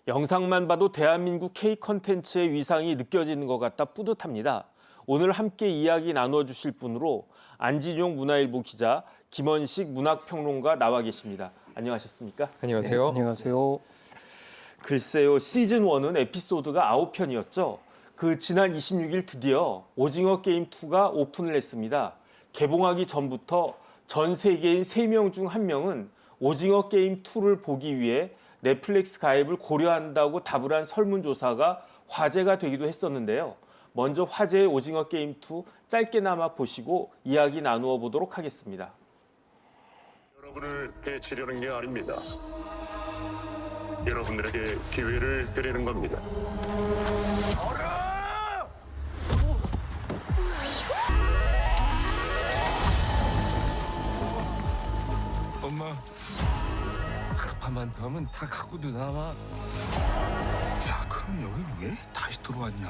영상만 봐도 대한민국 K 컨텐츠의 위상이 느껴지는 것 같다 뿌듯합니다. 오늘 함께 이야기 나눠주실 분으로 안진용 문화일보 기자, 김원식 문학평론가 나와 계십니다. 안녕하셨습니까? 안녕하세요. 네, 안녕하세요. 글쎄요, 시즌 1은 에피소드가 9편이었죠. 그 지난 26일 드디어 오징어 게임 2가 오픈을 했습니다. 개봉하기 전부터 전 세계인 3명 중 1명은 오징어 게임 2를 보기 위해 넷플릭스 가입을 고려한다고 답을 한 설문조사가 화제가 되기도 했었는데요. 먼저 화제의 오징어 게임 2 짧게나마 보시고 이야기 나누어 보도록 하겠습니다. 여러분을 해치려는 게 아닙니다. 여러분들에게 기회를 드리는 겁니다. 엄마, 급한만 더 하면 다 갖고도 남아. 야, 그럼 여기 왜 다시 들어왔냐?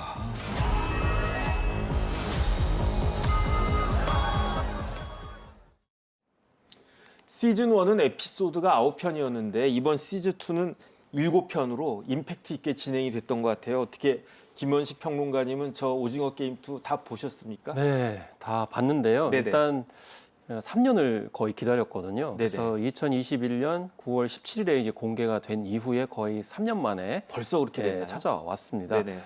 시즌 1은 에피소드가 9편이었는데 이번 시즌 2는 7편으로 임팩트 있게 진행이 됐던 것 같아요. 어떻게 김원식 평론가님은 저 오징어 게임 2 다 보셨습니까? 네, 다 봤는데요. 네네. 일단 3년을 거의 기다렸거든요. 네네. 그래서 2021년 9월 17일에 이제 공개가 된 이후에 거의 3년 만에 벌써 그렇게 됐나요? 찾아왔습니다. 네네.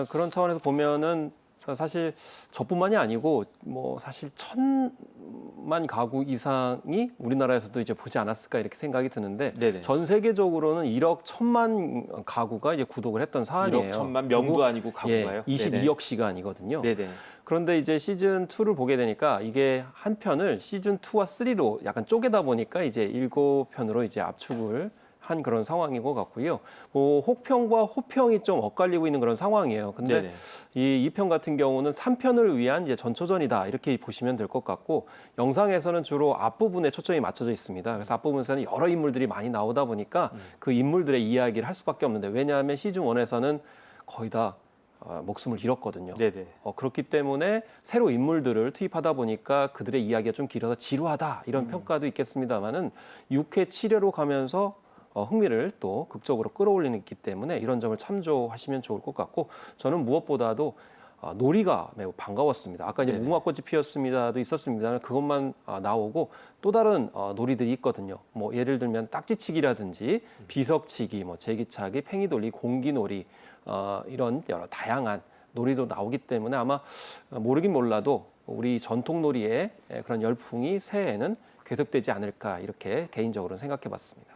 그런 차원에서 보면은 사실 저뿐만이 아니고 뭐 사실 1,000만 가구 이상이 우리나라에서도 이제 보지 않았을까 이렇게 생각이 드는데 네네. 전 세계적으로는 1억 1,000만 가구가 이제 구독을 했던 사안이에요. 1억 1천만 명도 아니고 가구가요? 22억 시간이거든요. 네네. 그런데 이제 시즌 2를 보게 되니까 이게 한 편을 시즌 2와 3로 약간 쪼개다 보니까 이제 7편으로 이제 압축을 한 그런 상황인 것 같고요. 뭐 혹평과 호평이 좀 엇갈리고 있는 그런 상황이에요. 근데 네네. 이 2편 같은 경우는 3편을 위한 이제 전초전이다 이렇게 보시면 될 것 같고 영상에서는 주로 앞부분에 초점이 맞춰져 있습니다. 그래서 앞부분에서는 여러 인물들이 많이 나오다 보니까 그 인물들의 이야기를 할 수밖에 없는데 왜냐하면 시즌 1에서는 거의 다 목숨을 잃었거든요. 네네. 그렇기 때문에 새로 인물들을 투입하다 보니까 그들의 이야기가 좀 길어서 지루하다 이런 평가도 있겠습니다만은 6회 7회로 가면서 흥미를 또 극적으로 끌어올리는 있기 때문에 이런 점을 참조하시면 좋을 것 같고 저는 무엇보다도 놀이가 매우 반가웠습니다. 아까 이제 네네. 무궁화꽃이 피었습니다도 있었습니다만 그것만 나오고 또 다른 놀이들이 있거든요. 뭐 예를 들면 딱지치기라든지 비석치기, 뭐 제기차기, 팽이돌리, 공기놀이 이런 여러 다양한 놀이도 나오기 때문에 아마 모르긴 몰라도 우리 전통놀이의 그런 열풍이 새해에는 계속되지 않을까 이렇게 개인적으로는 생각해봤습니다.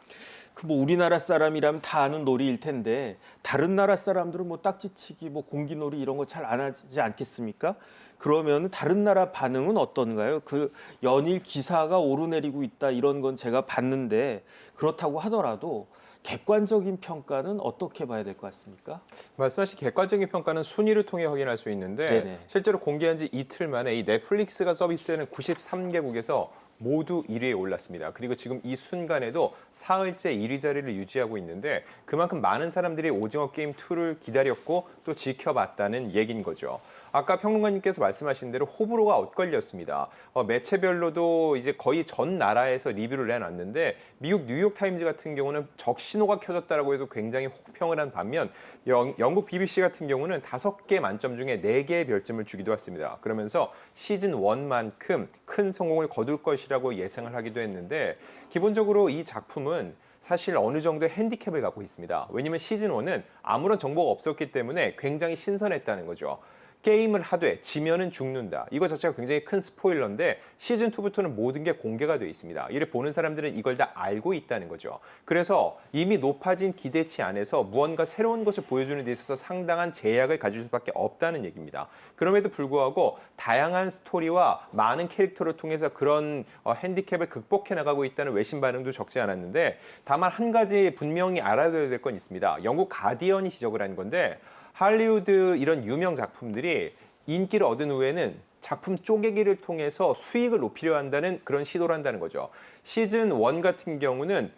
그 뭐 우리나라 사람이라면 다 아는 놀이일 텐데 다른 나라 사람들은 뭐 딱지치기, 뭐 공기놀이 이런 거 잘 안 하지 않겠습니까? 그러면 다른 나라 반응은 어떤가요? 그 연일 기사가 오르내리고 있다 이런 건 제가 봤는데 그렇다고 하더라도 객관적인 평가는 어떻게 봐야 될 것 같습니까? 말씀하신 객관적인 평가는 순위를 통해 확인할 수 있는데 네네. 실제로 공개한 지 이틀 만에 이 넷플릭스가 서비스하는 93개국에서 모두 1위에 올랐습니다. 그리고 지금 이 순간에도 사흘째 1위 자리를 유지하고 있는데 그만큼 많은 사람들이 오징어 게임 2를 기다렸고 또 지켜봤다는 얘기인 거죠. 아까 평론가님께서 말씀하신 대로 호불호가 엇갈렸습니다. 매체별로도 이제 거의 전 나라에서 리뷰를 내놨는데 미국 뉴욕타임즈 같은 경우는 적신호가 켜졌다라고 해서 굉장히 혹평을 한 반면 영국 BBC 같은 경우는 5개 만점 중에 4개의 별점을 주기도 했습니다. 그러면서 시즌 1만큼 큰 성공을 거둘 것이라고 예상을 하기도 했는데 기본적으로 이 작품은 사실 어느 정도의 핸디캡을 갖고 있습니다. 왜냐하면 시즌 1은 아무런 정보가 없었기 때문에 굉장히 신선했다는 거죠. 게임을 하되 지면은 죽는다. 이거 자체가 굉장히 큰 스포일러인데 시즌 2부터는 모든 게 공개가 돼 있습니다. 이를 보는 사람들은 이걸 다 알고 있다는 거죠. 그래서 이미 높아진 기대치 안에서 무언가 새로운 것을 보여주는 데 있어서 상당한 제약을 가질 수밖에 없다는 얘기입니다. 그럼에도 불구하고 다양한 스토리와 많은 캐릭터를 통해서 그런 핸디캡을 극복해 나가고 있다는 외신 반응도 적지 않았는데 다만 한 가지 분명히 알아둬야 될 건 있습니다. 영국 가디언이 지적을 한 건데 할리우드 이런 유명 작품들이 인기를 얻은 후에는 작품 쪼개기를 통해서 수익을 높이려 한다는 그런 시도를 한다는 거죠. 시즌 1 같은 경우는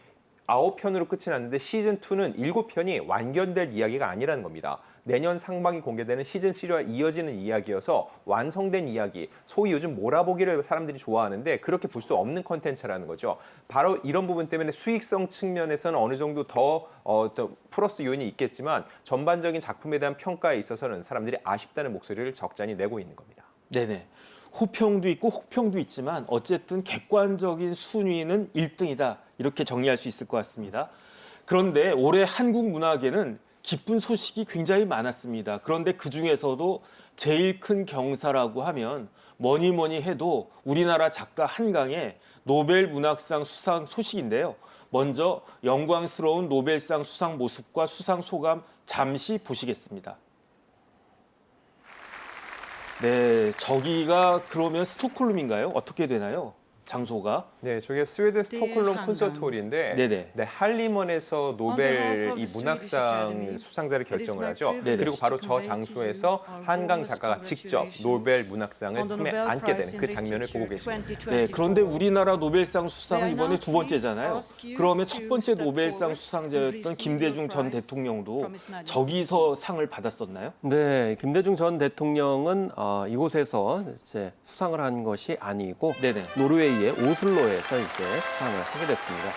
9편으로 끝이 났는데 시즌 2는 7편이 완결될 이야기가 아니라는 겁니다. 내년 상반기 공개되는 시즌 3와 이어지는 이야기여서 완성된 이야기, 소위 요즘 몰아보기를 사람들이 좋아하는데 그렇게 볼 수 없는 컨텐츠라는 거죠. 바로 이런 부분 때문에 수익성 측면에서는 어느 정도 더 플러스 요인이 있겠지만 전반적인 작품에 대한 평가에 있어서는 사람들이 아쉽다는 목소리를 적잖이 내고 있는 겁니다. 네네. 호평도 있고 혹평도 있지만 어쨌든 객관적인 순위는 1등이다. 이렇게 정리할 수 있을 것 같습니다. 그런데 올해 한국 문학에는 기쁜 소식이 굉장히 많았습니다. 그런데 그중에서도 제일 큰 경사라고 하면 뭐니 해도 우리나라 작가 한강의 노벨 문학상 수상 소식인데요. 먼저 영광스러운 노벨상 수상 모습과 수상 소감 잠시 보시겠습니다. 네, 저기가 그러면 스톡홀름인가요? 어떻게 되나요? 장소가? 네, 저게 스웨덴 스톡홀름 콘서트홀인데 네네. 네, 할리먼에서 노벨 이 문학상 수상자를 결정을 하죠. 네네. 그리고 바로 저 장소에서 한강 작가가 직접 노벨 문학상을 품에 안게 되는 그 장면을 보고 계십니다. 네, 그런데 우리나라 노벨상 수상은 이번에 두 번째잖아요. 그러면 첫 번째 노벨상 수상자였던 김대중 전 대통령도 저기서 상을 받았었나요? 네, 김대중 전 대통령은 이곳에서 이제 수상을 한 것이 아니고 네네. 노르웨이의 오슬로에서 이제 수상을 하게 됐습니다.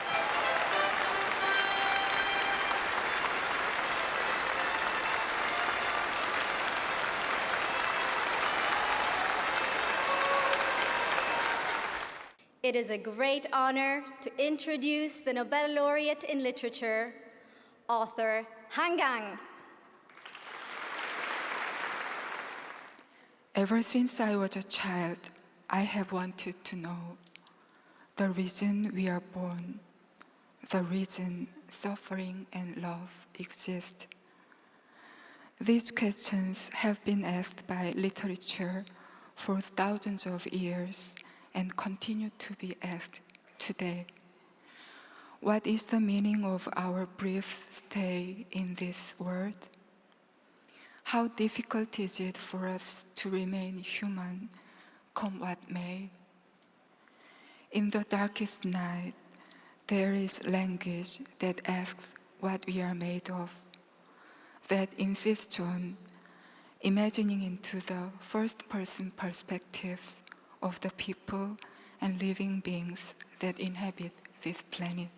It is a great honor to introduce the Nobel laureate in literature, author Han Gang. Ever since I was a child, I have wanted to know the reason we are born, the reason suffering and love exist. These questions have been asked by literature for thousands of years and continue to be asked today. What is the meaning of our brief stay in this world? How difficult is it for us to remain human, come what may? In the darkest night, there is language that asks what we are made of, that insists on imagining into the first-person perspectives of the people and living beings that inhabit this planet.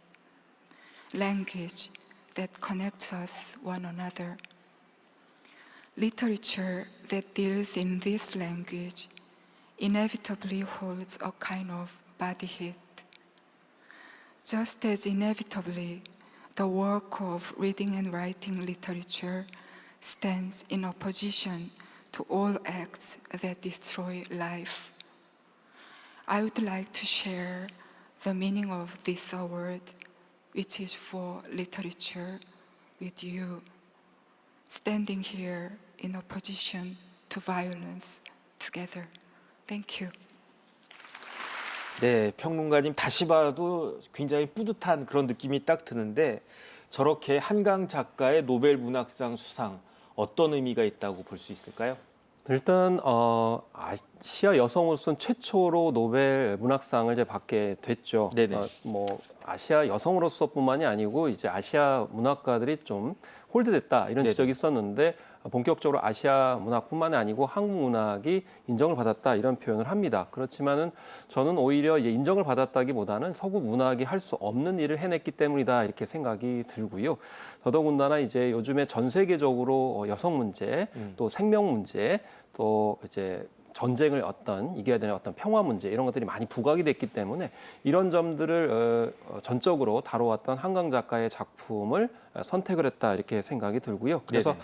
Language that connects us one another. Literature that deals in this language inevitably holds a kind of body heat. Just as inevitably, the work of reading and writing literature stands in opposition to all acts that destroy life. I would like to share the meaning of this award, which is for literature, with you, standing here in opposition to violence together. Thank you. 네, 평론가님 다시 봐도 굉장히 뿌듯한 그런 느낌이 딱 드는데 저렇게 한강 작가의 노벨 문학상 수상 어떤 의미가 있다고 볼 수 있을까요? 일단 아시아 여성으로서는 최초로 노벨 문학상을 이제 받게 됐죠. 네네. 뭐 아시아 여성으로서뿐만이 아니고 이제 아시아 문학가들이 좀 홀드됐다 이런 네네. 지적이 있었는데 본격적으로 아시아 문학뿐만이 아니고 한국 문학이 인정을 받았다 이런 표현을 합니다. 그렇지만은 저는 오히려 이제 인정을 받았다기보다는 서구 문학이 할 수 없는 일을 해냈기 때문이다 이렇게 생각이 들고요. 더더군다나 이제 요즘에 전 세계적으로 여성 문제, 또 생명 문제, 또 이제 전쟁을 이겨야 되는 어떤 평화 문제 이런 것들이 많이 부각이 됐기 때문에 이런 점들을 전적으로 다뤄왔던 한강 작가의 작품을 선택을 했다 이렇게 생각이 들고요. 그래서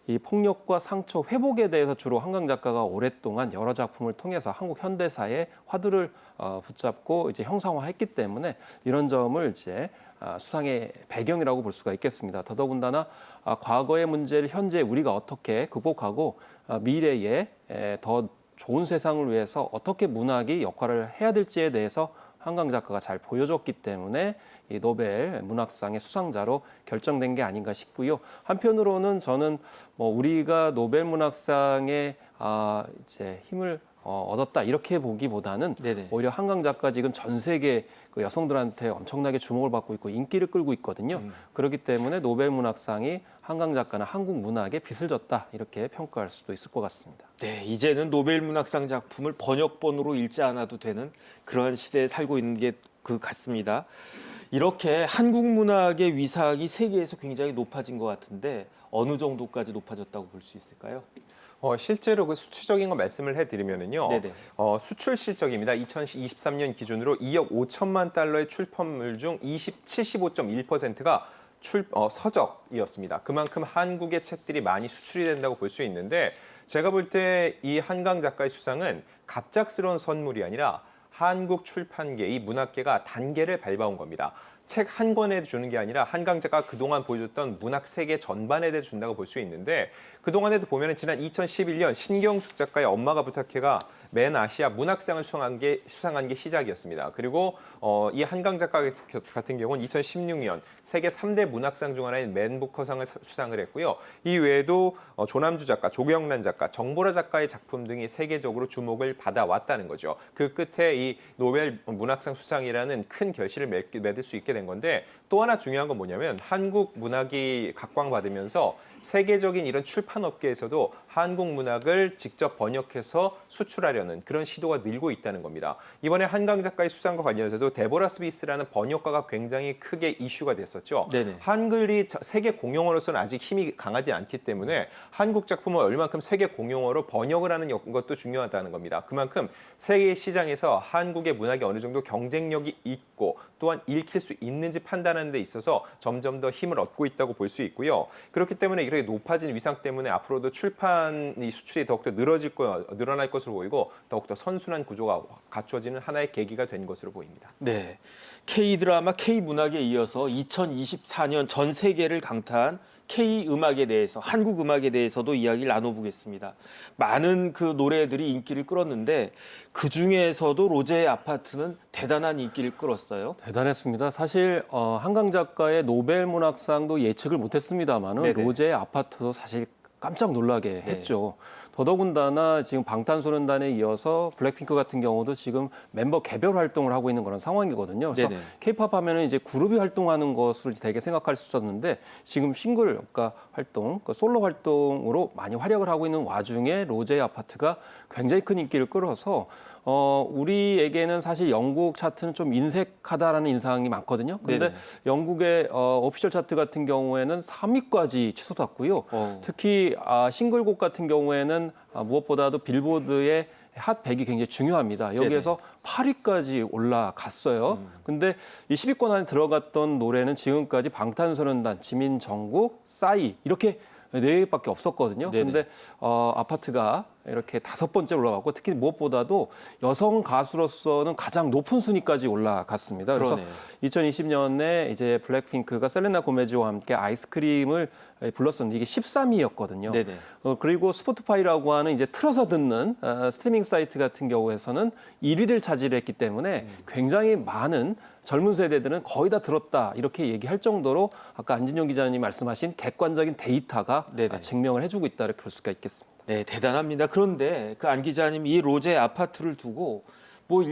이 폭력과 상처 회복에 대해서 주로 한강 작가가 오랫동안 여러 작품을 통해서 한국 현대사의 화두를 붙잡고 이제 형상화했기 때문에 이런 점을 이제 수상의 배경이라고 볼 수가 있겠습니다. 더더군다나 과거의 문제를 현재 우리가 어떻게 극복하고 미래에 더 좋은 세상을 위해서 어떻게 문학이 역할을 해야 될지에 대해서 한강 작가가 잘 보여줬기 때문에 이 노벨 문학상의 수상자로 결정된 게 아닌가 싶고요. 한편으로는 저는 뭐 우리가 노벨 문학상에 이제 힘을 얻었다 이렇게 보기보다는 네네. 오히려 한강 작가 지금 전 세계 그 여성들한테 엄청나게 주목을 받고 있고 인기를 끌고 있거든요. 그렇기 때문에 노벨 문학상이 한강 작가나 한국 문학에 빚을 졌다 이렇게 평가할 수도 있을 것 같습니다. 네, 이제는 노벨 문학상 작품을 번역본으로 읽지 않아도 되는 그러한 시대에 살고 있는 게 그 같습니다. 이렇게 한국 문학의 위상이 세계에서 굉장히 높아진 것 같은데 어느 정도까지 높아졌다고 볼 수 있을까요? 실제로 그 수치적인 거 말씀을 해드리면은요. 네네. 수출 실적입니다. 2023년 기준으로 2억 5천만 달러의 출판물 중 75.1%가 서적이었습니다. 그만큼 한국의 책들이 많이 수출이 된다고 볼 수 있는데 제가 볼 때 이 한강 작가의 수상은 갑작스러운 선물이 아니라 한국 출판계의 문학계가 단계를 밟아온 겁니다. 책 한 권에 주는 게 아니라 한강 작가가 그동안 보여줬던 문학 세계 전반에 대해 준다고 볼 수 있는데 그동안에도 보면 지난 2011년 신경숙 작가의 엄마가 부탁해가 맨 아시아 문학상을 수상한 게 시작이었습니다. 그리고 이 한강 작가 같은 경우는 2016년 세계 3대 문학상 중 하나인 맨 부커상을 수상을 했고요. 이 외에도 조남주 작가, 조경란 작가, 정보라 작가의 작품 등이 세계적으로 주목을 받아왔다는 거죠. 그 끝에 이 노벨 문학상 수상이라는 큰 결실을 맺을 수 있게 된 건데 또 하나 중요한 건 뭐냐면 한국 문학이 각광받으면서 세계적인 이런 출판업계에서도 한국 문학을 직접 번역해서 수출하려는 그런 시도가 늘고 있다는 겁니다. 이번에 한강 작가의 수상과 관련해서도 데보라 스미스라는 번역가가 굉장히 크게 이슈가 됐었죠. 네네. 한글이 세계 공용어로서는 아직 힘이 강하지 않기 때문에 한국 작품을 얼만큼 세계 공용어로 번역을 하는 것도 중요하다는 겁니다. 그만큼 세계 시장에서 한국의 문학이 어느 정도 경쟁력이 있고 또한 읽힐 수 있는지 판단하는 데 있어서 점점 더 힘을 얻고 있다고 볼 수 있고요. 그렇기 때문에 이렇게 높아진 위상 때문에 앞으로도 출판이 수출이 더욱더 늘어날 것으로 보이고 더욱더 선순환 구조가 갖춰지는 하나의 계기가 된 것으로 보입니다. 네, K-드라마, K-문학에 이어서 2024년 전 세계를 강타한 K-음악에 대해서, 한국 음악에 대해서도 이야기를 나눠보겠습니다. 많은 그 노래들이 인기를 끌었는데 그중에서도 로제의 아파트는 대단한 인기를 끌었어요. 대단했습니다. 사실 한강 작가의 노벨 문학상도 예측을 못했습니다만은 네네. 로제의 아파트도 사실 깜짝 놀라게 했죠. 더더군다나 지금 방탄소년단에 이어서 블랙핑크 같은 경우도 지금 멤버 개별 활동을 하고 있는 그런 상황이거든요. 그래서 네네. K-팝 하면은 이제 그룹이 활동하는 것을 되게 생각할 수 있었는데 지금 싱글 그러니까 활동, 솔로 활동으로 많이 활약을 하고 있는 와중에 로제의 아파트가 굉장히 큰 인기를 끌어서 우리에게는 사실 영국 차트는 좀 인색하다라는 인상이 많거든요. 근데 네네. 영국의 오피셜 차트 같은 경우에는 3위까지 치솟았고요. 특히 싱글곡 같은 경우에는 무엇보다도 빌보드의 핫 100이 굉장히 중요합니다. 여기에서 8위까지 올라갔어요. 근데 이 10위권 안에 들어갔던 노래는 지금까지 방탄소년단, 지민, 정국, 싸이 이렇게 4개밖에 없었거든요. 네네. 근데 아파트가 이렇게 5번째 올라갔고 특히 무엇보다도 여성 가수로서는 가장 높은 순위까지 올라갔습니다. 그래서 그러네요. 2020년에 이제 블랙핑크가 셀레나 고메즈와 함께 아이스크림을 불렀었는데 이게 13위였거든요. 네네. 그리고 스포티파이라고 하는 이제 틀어서 듣는 스트리밍 사이트 같은 경우에서는 1위를 차지했기 때문에 굉장히 많은 젊은 세대들은 거의 다 들었다 이렇게 얘기할 정도로 아까 안진용 기자님이 말씀하신 객관적인 데이터가 네네. 증명을 해주고 있다 이렇게 볼 수가 있겠습니다. 네, 대단합니다. 그런데 그 안 기자님 이 로제 아파트를 두고 뭐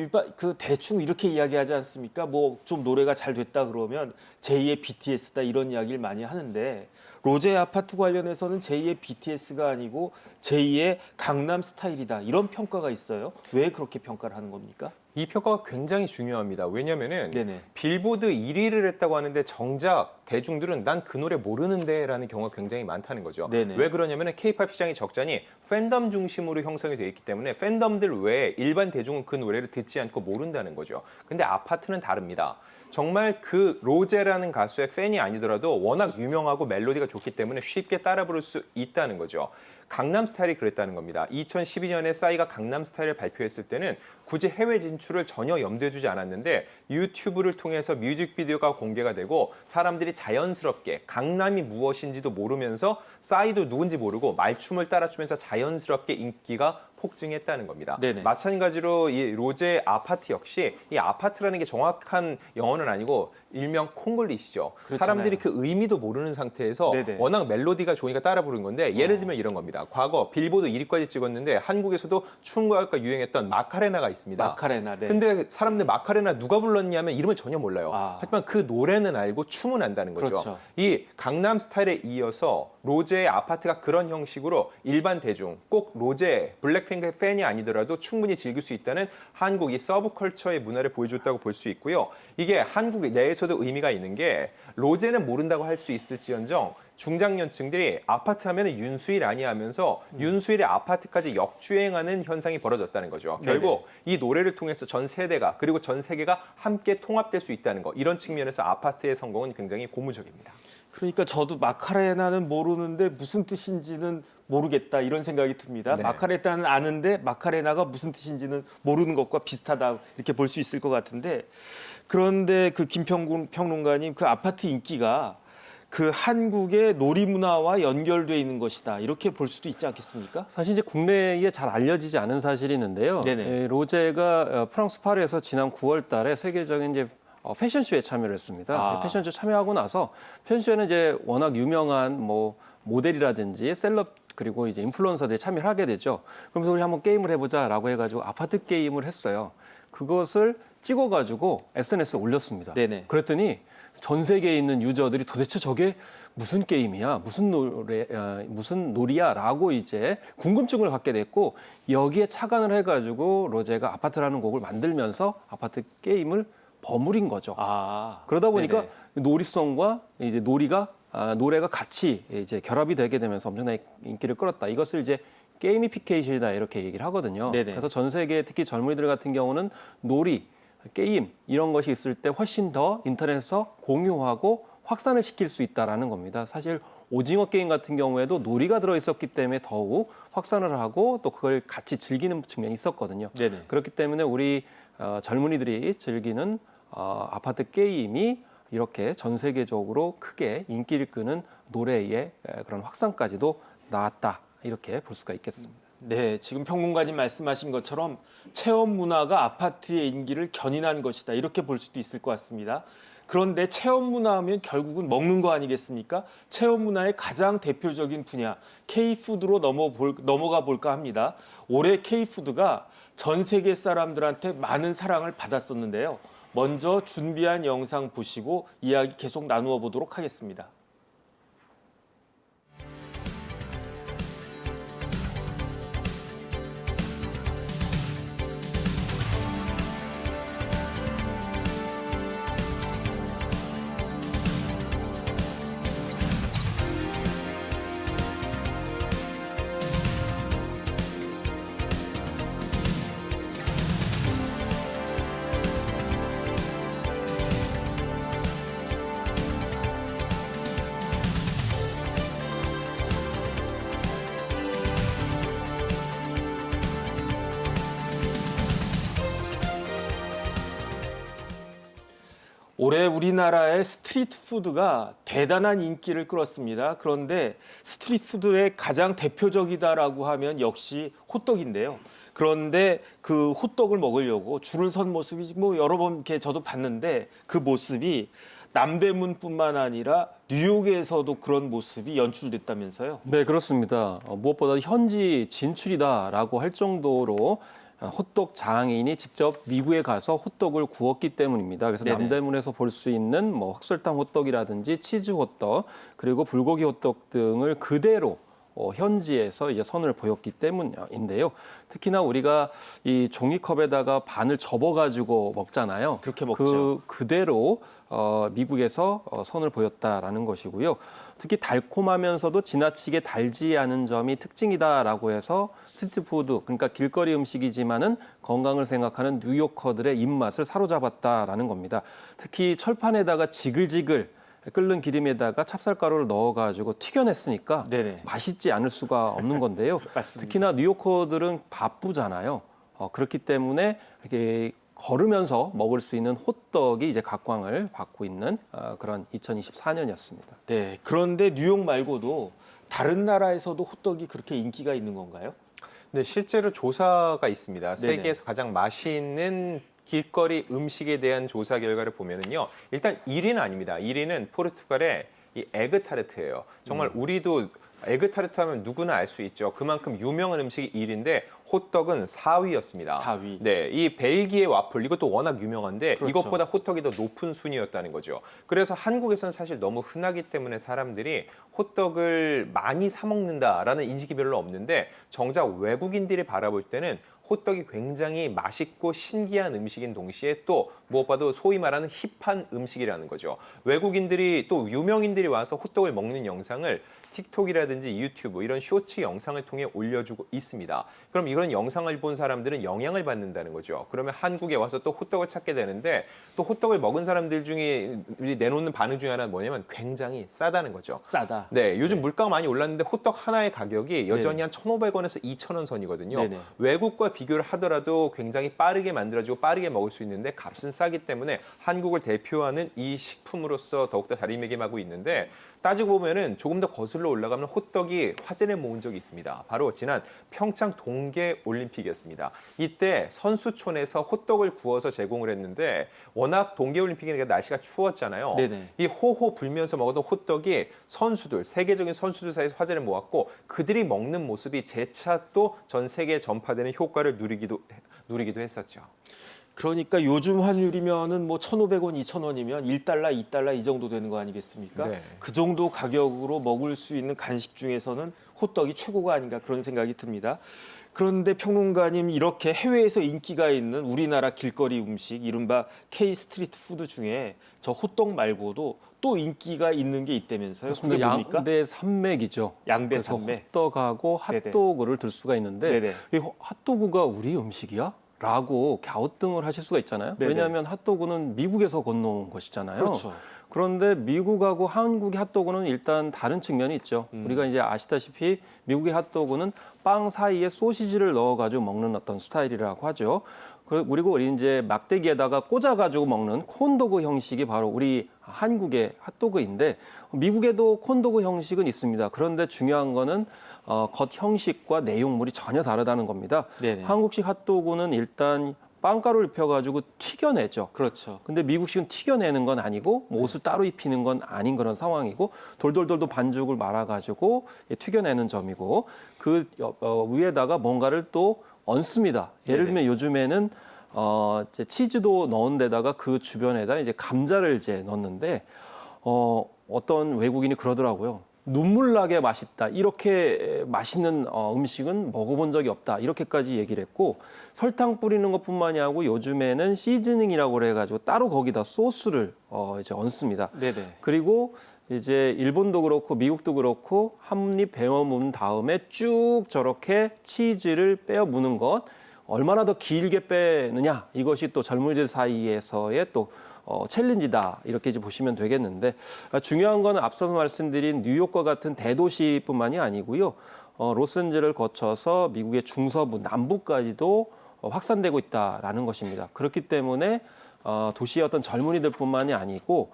대충 이렇게 이야기하지 않습니까? 뭐 좀 노래가 잘 됐다 그러면 제2의 BTS다 이런 이야기를 많이 하는데 로제 아파트 관련해서는 제2의 BTS가 아니고 제2의 강남 스타일이다 이런 평가가 있어요. 왜 그렇게 평가를 하는 겁니까? 이 평가가 굉장히 중요합니다. 왜냐면은 네네. 빌보드 1위를 했다고 하는데 정작 대중들은 난 그 노래 모르는데 라는 경우가 굉장히 많다는 거죠. 네네. 왜 그러냐면은 K-팝 시장이 적잖이 팬덤 중심으로 형성이 되어 있기 때문에 팬덤들 외에 일반 대중은 그 노래를 듣지 않고 모른다는 거죠. 근데 아파트는 다릅니다. 정말 그 로제라는 가수의 팬이 아니더라도 워낙 유명하고 멜로디가 좋기 때문에 쉽게 따라 부를 수 있다는 거죠. 강남 스타일이 그랬다는 겁니다. 2012년에 싸이가 강남 스타일을 발표했을 때는 굳이 해외 진출을 전혀 염두에 두지 않았는데 유튜브를 통해서 뮤직비디오가 공개가 되고 사람들이 자연스럽게 강남이 무엇인지도 모르면서 싸이도 누군지 모르고 말춤을 따라추면서 자연스럽게 인기가 폭증했다는 겁니다. 네네. 마찬가지로 이 로제 아파트 역시 이 아파트라는 게 정확한 영어는 아니고 일명 콩글리시죠. 그렇잖아요. 사람들이 그 의미도 모르는 상태에서 네네. 워낙 멜로디가 좋으니까 따라 부른 건데 예를 들면 이런 겁니다. 과거 빌보드 1위까지 찍었는데 한국에서도 춤과 유행했던 마카레나가 있습니다. 마카레나. 네. 근데 사람들 마카레나 누가 불렀냐면 이름을 전혀 몰라요. 아. 하지만 그 노래는 알고 춤은 안다는 거죠. 그렇죠. 이 강남 스타일에 이어서 로제의 아파트가 그런 형식으로 일반 대중, 꼭 로제, 블랙핑크의 팬이 아니더라도 충분히 즐길 수 있다는 한국이 서브컬처의 문화를 보여줬다고 볼 수 있고요. 이게 한국 내에서도 의미가 있는 게 로제는 모른다고 할 수 있을지언정 중장년층들이 아파트 하면 윤수일 아니야 하면서 윤수일의 아파트까지 역주행하는 현상이 벌어졌다는 거죠. 결국 이 노래를 통해서 전 세대가 그리고 전 세계가 함께 통합될 수 있다는 거. 이런 측면에서 아파트의 성공은 굉장히 고무적입니다. 그러니까 저도 마카레나는 모르는데 무슨 뜻인지는 모르겠다 이런 생각이 듭니다. 네. 마카레나는 아는데 마카레나가 무슨 뜻인지는 모르는 것과 비슷하다 이렇게 볼 수 있을 것 같은데 그런데 그 김평gun 평론가님 그 아파트 인기가 그 한국의 놀이 문화와 연결돼 있는 것이다 이렇게 볼 수도 있지 않겠습니까? 사실 이제 국내에 잘 알려지지 않은 사실이 있는데요. 네네. 로제가 프랑스 파리에서 지난 9월달에 세계적인 이제 패션쇼에 참여를 했습니다. 아. 패션쇼 참여하고 나서 패션쇼에는 이제 워낙 유명한 뭐 모델이라든지 셀럽 그리고 이제 인플루언서들이 참여를 하게 되죠. 그러면서 우리 한번 게임을 해보자라고 해가지고 아파트 게임을 했어요. 그것을 찍어가지고 SNS에 올렸습니다. 네네. 그랬더니 전 세계에 있는 유저들이 도대체 저게 무슨 게임이야, 무슨 놀이야라고 이제 궁금증을 갖게 됐고 여기에 착안을 해가지고 로제가 아파트라는 곡을 만들면서 아파트 게임을 버무린 거죠. 아 그러다 보니까 네네. 놀이성과 이제 노래가 같이 이제 결합이 되게 되면서 엄청나게 인기를 끌었다. 이것을 이제 게이미피케이션이다 이렇게 얘기를 하거든요. 네네. 그래서 전 세계 특히 젊은이들 같은 경우는 놀이, 게임 이런 것이 있을 때 훨씬 더 인터넷에서 공유하고 확산을 시킬 수 있다라는 겁니다. 사실 오징어 게임 같은 경우에도 놀이가 들어있었기 때문에 더욱 확산을 하고 또 그걸 같이 즐기는 측면이 있었거든요. 네네. 그렇기 때문에 우리 젊은이들이 즐기는 아파트 게임이 이렇게 전 세계적으로 크게 인기를 끄는 노래의 그런 확산까지도 나왔다 이렇게 볼 수가 있겠습니다. 네, 지금 평론가님 말씀하신 것처럼 체험 문화가 아파트의 인기를 견인한 것이다 이렇게 볼 수도 있을 것 같습니다. 그런데 체험 문화하면 결국은 먹는 거 아니겠습니까? 체험 문화의 가장 대표적인 분야 K푸드로 넘어가 볼까 합니다. 올해 K푸드가 전 세계 사람들한테 많은 사랑을 받았었는데요. 먼저 준비한 영상 보시고 이야기 계속 나누어 보도록 하겠습니다. 올해 우리나라의 스트리트 푸드가 대단한 인기를 끌었습니다. 그런데 스트리트 푸드의 가장 대표적이다라고 하면 역시 호떡인데요. 그런데 그 호떡을 먹으려고 줄을 선 모습이 뭐 여러 번 이렇게 저도 봤는데 그 모습이 남대문뿐만 아니라 뉴욕에서도 그런 모습이 연출됐다면서요? 네, 그렇습니다. 무엇보다 현지 진출이다라고 할 정도로 호떡 장인이 직접 미국에 가서 호떡을 구웠기 때문입니다. 그래서 네네. 남대문에서 볼 수 있는 뭐 흑설탕 호떡이라든지 치즈 호떡 그리고 불고기 호떡 등을 그대로 현지에서 이제 선을 보였기 때문인데요. 특히나 우리가 이 종이컵에다가 반을 접어가지고 먹잖아요. 그렇게 먹죠. 그대로 미국에서 선을 보였다라는 것이고요. 특히 달콤하면서도 지나치게 달지 않은 점이 특징이다라고 해서 스트리트푸드, 그러니까 길거리 음식이지만은 건강을 생각하는 뉴요커들의 입맛을 사로잡았다라는 겁니다. 특히 철판에다가 지글지글 끓는 기름에다가 찹쌀가루를 넣어가지고 튀겨냈으니까 네네. 맛있지 않을 수가 없는 건데요. 맞습니다. 특히나 뉴요커들은 바쁘잖아요. 그렇기 때문에 이게 걸으면서 먹을 수 있는 호떡이 이제 각광을 받고 있는 그런 2024년이었습니다. 네. 그런데 뉴욕 말고도 다른 나라에서도 호떡이 그렇게 인기가 있는 건가요? 네, 실제로 조사가 있습니다. 네네. 세계에서 가장 맛있는 길거리 음식에 대한 조사 결과를 보면은요. 일단 1위는 아닙니다. 1위는 포르투갈의 이 에그타르트예요. 정말 우리도 에그타르트 하면 누구나 알 수 있죠. 그만큼 유명한 음식이 1위인데 호떡은 4위였습니다. 4위. 네, 이 벨기에 와플 이것도 워낙 유명한데 그렇죠. 이것보다 호떡이 더 높은 순위였다는 거죠. 그래서 한국에서는 사실 너무 흔하기 때문에 사람들이 호떡을 많이 사 먹는다라는 인식이 별로 없는데 정작 외국인들이 바라볼 때는 호떡이 굉장히 맛있고 신기한 음식인 동시에 또 무엇보다도 소위 말하는 힙한 음식이라는 거죠. 외국인들이 또 유명인들이 와서 호떡을 먹는 영상을 틱톡이라든지 유튜브 이런 쇼츠 영상을 통해 올려주고 있습니다. 그럼 이런 영상을 본 사람들은 영향을 받는다는 거죠. 그러면 한국에 와서 또 호떡을 찾게 되는데 또 호떡을 먹은 사람들 중에 내놓는 반응 중에 하나는 뭐냐면 굉장히 싸다는 거죠. 싸다. 네, 요즘 물가가 많이 올랐는데 호떡 하나의 가격이 여전히 네네. 한 1,500원에서 2,000원 선이거든요. 네네. 외국과 비교를 하더라도 굉장히 빠르게 만들어지고 빠르게 먹을 수 있는데 값은 싸기 때문에 한국을 대표하는 이 식품으로서 더욱더 자리매김하고 있는데 따지고 보면은 조금 더 거슬러 올라가면 호떡이 화제를 모은 적이 있습니다. 바로 지난 평창 동계 올림픽이었습니다. 이때 선수촌에서 호떡을 구워서 제공을 했는데 워낙 동계 올림픽이니까 날씨가 추웠잖아요. 네네. 이 호호 불면서 먹었던 호떡이 선수들, 세계적인 선수들 사이에서 화제를 모았고 그들이 먹는 모습이 재차 또 전 세계에 전파되는 효과를 누리기도 했었죠. 그러니까 요즘 환율이면은 뭐 1,500원, 2,000원이면 1달러, 2달러 이 정도 되는 거 아니겠습니까? 네. 그 정도 가격으로 먹을 수 있는 간식 중에서는 호떡이 최고가 아닌가 그런 생각이 듭니다. 그런데 평론가님 이렇게 해외에서 인기가 있는 우리나라 길거리 음식, 이른바 K 스트리트 푸드 중에 저 호떡 말고도 또 인기가 있는 게 있다면서요? 그게 그렇습니다. 뭡니까? 양대 산맥이죠. 양대 그래서 산맥. 호떡하고 네네. 핫도그를 들 수가 있는데 네네. 이 핫도그가 우리 음식이야? 라고 갸우뚱을 하실 수가 있잖아요. 네네. 왜냐하면 핫도그는 미국에서 건너온 것이잖아요. 그렇죠. 그런데 미국하고 한국의 핫도그는 일단 다른 측면이 있죠. 우리가 이제 아시다시피 미국의 핫도그는 빵 사이에 소시지를 넣어가지고 먹는 어떤 스타일이라고 하죠. 그리고 우리 이제 막대기에다가 꽂아가지고 먹는 콘도그 형식이 바로 우리 한국의 핫도그인데 미국에도 콘도그 형식은 있습니다. 그런데 중요한 거는 겉 형식과 내용물이 전혀 다르다는 겁니다. 네네. 한국식 핫도그는 일단 빵가루를 입혀가지고 튀겨내죠. 그렇죠. 근데 미국식은 튀겨내는 건 아니고 뭐 옷을 따로 입히는 건 아닌 그런 상황이고 돌돌돌도 반죽을 말아가지고 튀겨내는 점이고 그 위에다가 뭔가를 또 얹습니다. 예를 들면 요즘에는 이제 치즈도 넣은 데다가 그 주변에다 이제 감자를 이제 넣는데 어떤 외국인이 그러더라고요. 눈물 나게 맛있다. 이렇게 맛있는 음식은 먹어본 적이 없다. 이렇게까지 얘기를 했고 설탕 뿌리는 것뿐만이 아니고 요즘에는 시즈닝이라고 그래가지고 따로 거기다 소스를 이제 얹습니다. 네네. 그리고 이제 일본도 그렇고 미국도 그렇고 한 입 베어 문 다음에 쭉 저렇게 치즈를 빼어 무는 것 얼마나 더 길게 빼느냐 이것이 또 젊은이들 사이에서의 또 챌린지다 이렇게 이제 보시면 되겠는데 중요한 거는 앞서서 말씀드린 뉴욕과 같은 대도시뿐만이 아니고요. 로스앤젤을 거쳐서 미국의 중서부 남부까지도 확산되고 있다라는 것입니다. 그렇기 때문에 도시의 어떤 젊은이들뿐만이 아니고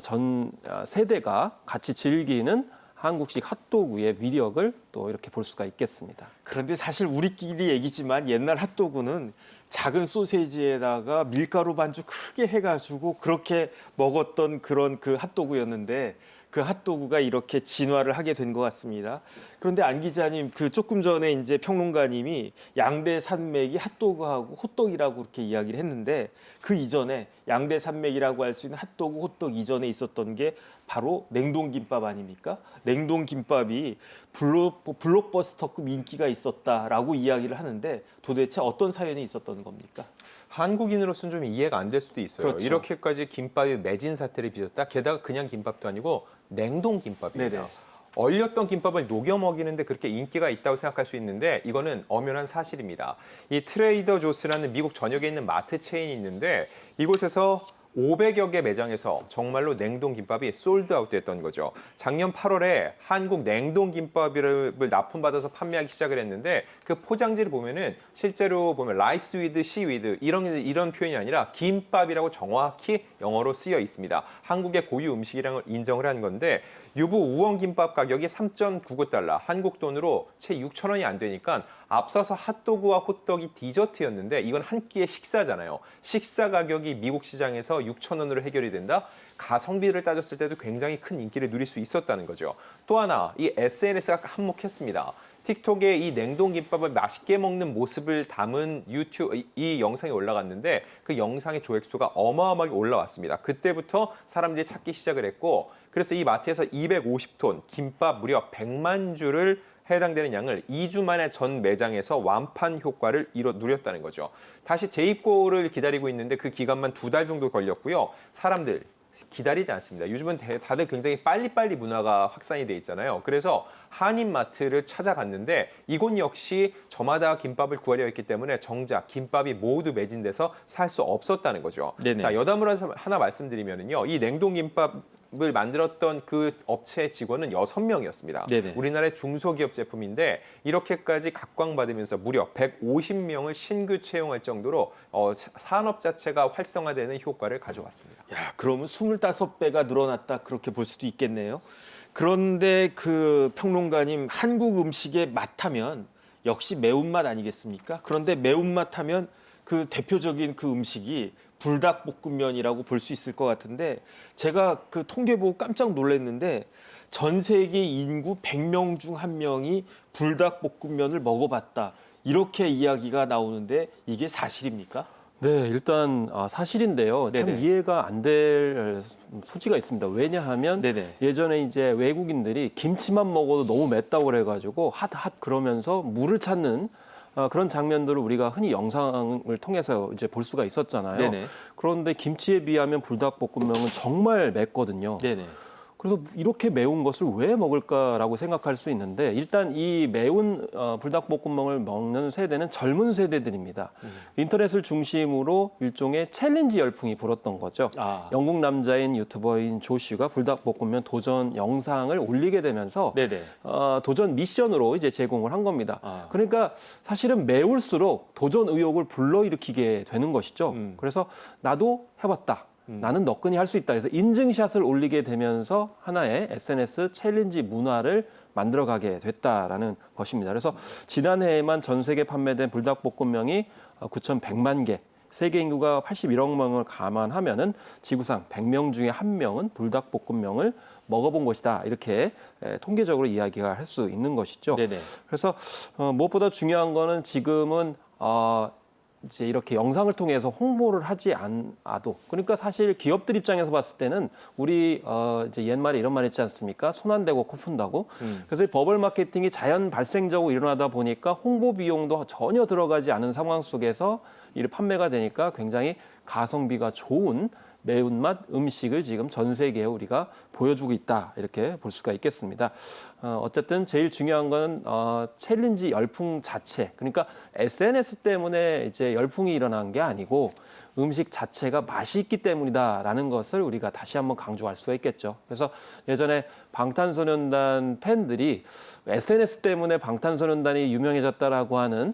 전 세대가 같이 즐기는 한국식 핫도그의 위력을 또 이렇게 볼 수가 있겠습니다. 그런데 사실 우리끼리 얘기지만 옛날 핫도그는 작은 소세지에다가 밀가루 반죽 크게 해가지고 그렇게 먹었던 그런 그 핫도그였는데 그 핫도그가 이렇게 진화를 하게 된 것 같습니다. 그런데 안 기자님, 그 조금 전에 이제 평론가님이 양대 산맥이 핫도그하고 호떡이라고 그렇게 이야기를 했는데 그 이전에 양대 산맥이라고 할 수 있는 핫도그, 호떡 이전에 있었던 게 바로 냉동김밥 아닙니까? 냉동김밥이 블록버스터급 인기가 있었다라고 이야기를 하는데 도대체 어떤 사연이 있었던 겁니까? 한국인으로서는 좀 이해가 안 될 수도 있어요. 그렇죠. 이렇게까지 김밥이 매진 사태를 빚었다. 게다가 그냥 김밥도 아니고 냉동 김밥입니다. 네네. 얼렸던 김밥을 녹여 먹이는데 그렇게 인기가 있다고 생각할 수 있는데 이거는 엄연한 사실입니다. 이 트레이더 조스라는 미국 전역에 있는 마트 체인이 있는데 이곳에서 500여 개 매장에서 정말로 냉동 김밥이 솔드아웃 됐던 거죠. 작년 8월에 한국 냉동 김밥을 납품받아서 판매하기 시작을 했는데 그 포장지를 보면은 실제로 보면 라이스 위드, 시 위드 이런 표현이 아니라 김밥이라고 정확히 영어로 쓰여 있습니다. 한국의 고유 음식이라는 걸 인정을 한 건데 유부 우엉 김밥 가격이 3.99달러, 한국 돈으로 채 6천 원이 안 되니까 앞서서 핫도그와 호떡이 디저트였는데 이건 한 끼의 식사잖아요. 식사 가격이 미국 시장에서 6천 원으로 해결이 된다? 가성비를 따졌을 때도 굉장히 큰 인기를 누릴 수 있었다는 거죠. 또 하나, 이 SNS가 한몫했습니다. 틱톡에 이 냉동 김밥을 맛있게 먹는 모습을 담은 유튜브 이 영상이 올라갔는데 그 영상의 조회수가 어마어마하게 올라왔습니다. 그때부터 사람들이 찾기 시작을 했고 그래서 이 마트에서 250톤 김밥 무려 100만 줄을 해당되는 양을 2주 만에 전 매장에서 완판 효과를 누렸다는 거죠. 다시 재입고를 기다리고 있는데 그 기간만 2달 정도 걸렸고요. 사람들 기다리지 않습니다. 요즘은 다들 굉장히 빨리빨리 문화가 확산이 돼 있잖아요. 그래서 한인마트를 찾아갔는데 이곳 역시 저마다 김밥을 구하려 했기 때문에 정작 김밥이 모두 매진돼서 살 수 없었다는 거죠. 네네. 자, 여담으로 하나 말씀드리면요. 이 냉동김밥을 만들었던 그 업체 직원은 6명이었습니다. 네네. 우리나라의 중소기업 제품인데 이렇게까지 각광받으면서 무려 150명을 신규 채용할 정도로 산업 자체가 활성화되는 효과를 가져왔습니다. 야, 그러면 25배가 늘어났다 그렇게 볼 수도 있겠네요. 그런데 그 평론가님, 한국 음식의 맛하면 역시 매운맛 아니겠습니까? 그런데 매운맛 하면 그 대표적인 그 음식이 불닭볶음면이라고 볼 수 있을 것 같은데 제가 그 통계 보고 깜짝 놀랐는데 전 세계 인구 100명 중 1명이 불닭볶음면을 먹어봤다. 이렇게 이야기가 나오는데 이게 사실입니까? 네, 일단 사실인데요. 참 네네. 이해가 안 될 소지가 있습니다. 왜냐하면 네네. 예전에 이제 외국인들이 김치만 먹어도 너무 맵다고 그래가지고 핫 그러면서 물을 찾는 그런 장면들을 우리가 흔히 영상을 통해서 이제 볼 수가 있었잖아요. 네네. 그런데 김치에 비하면 불닭볶음면은 정말 맵거든요. 네네. 그래서 이렇게 매운 것을 왜 먹을까라고 생각할 수 있는데 일단 이 매운 불닭볶음면을 먹는 세대는 젊은 세대들입니다. 인터넷을 중심으로 일종의 챌린지 열풍이 불었던 거죠. 아. 영국 남자인 유튜버인 조슈가 불닭볶음면 도전 영상을 올리게 되면서 네네. 도전 미션으로 이제 제공을 한 겁니다. 아. 그러니까 사실은 매울수록 도전 의욕을 불러일으키게 되는 것이죠. 그래서 나도 해봤다. 나는 너끈히 할 수 있다. 그래서 인증샷을 올리게 되면서 하나의 SNS 챌린지 문화를 만들어가게 됐다라는 것입니다. 그래서 지난해에만 전 세계 판매된 불닭볶음면이 9,100만 개, 세계 인구가 81억 명을 감안하면은 지구상 100명 중에 1명은 불닭볶음면을 먹어본 것이다. 이렇게 통계적으로 이야기가 할 수 있는 것이죠. 네네. 그래서 무엇보다 중요한 거는 지금은 이제 이렇게 영상을 통해서 홍보를 하지 않아도 그러니까 사실 기업들 입장에서 봤을 때는 우리 이제 옛말에 이런 말 있지 않습니까? 손 안 대고 코 푼다고. 그래서 이 버블 마케팅이 자연 발생적으로 일어나다 보니까 홍보 비용도 전혀 들어가지 않은 상황 속에서 이 판매가 되니까 굉장히 가성비가 좋은 매운맛 음식을 지금 전 세계에 우리가 보여주고 있다 이렇게 볼 수가 있겠습니다. 어쨌든 제일 중요한 건 챌린지 열풍 자체 그러니까 SNS 때문에 이제 열풍이 일어난 게 아니고 음식 자체가 맛이 있기 때문이다라는 것을 우리가 다시 한번 강조할 수가 있겠죠. 그래서 예전에 방탄소년단 팬들이 SNS 때문에 방탄소년단이 유명해졌다라고 하는